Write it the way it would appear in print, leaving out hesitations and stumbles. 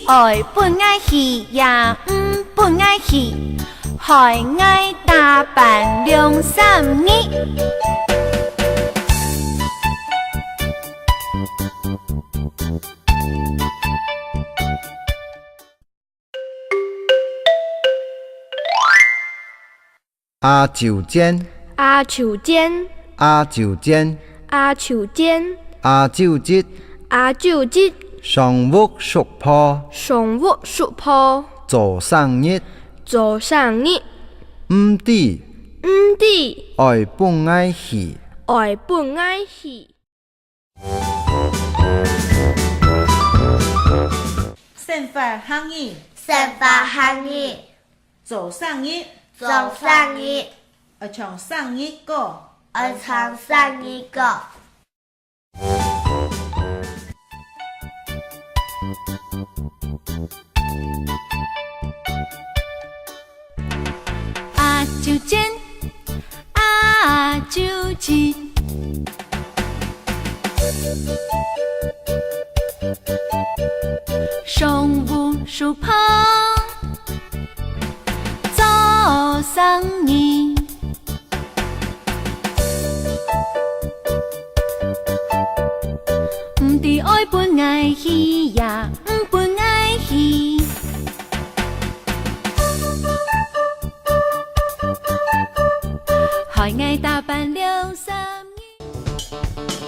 爱本爱去也本爱去，害爱打扮2、3日。阿酒尖，阿树尖，阿酒尖，阿樹尖，阿酒節，阿酒節，上屋熟破，上屋熟破，做生日，做生日，唔知唔知愛本愛去。愛本愛去。生发行日，生发行日，做生日，做生日，而唱生日歌，而唱生日歌。阿酒尖，阿酒节，上午书旁做生日，唔知爱本爱去呀，唔本爱去。害爱打扮2、3日。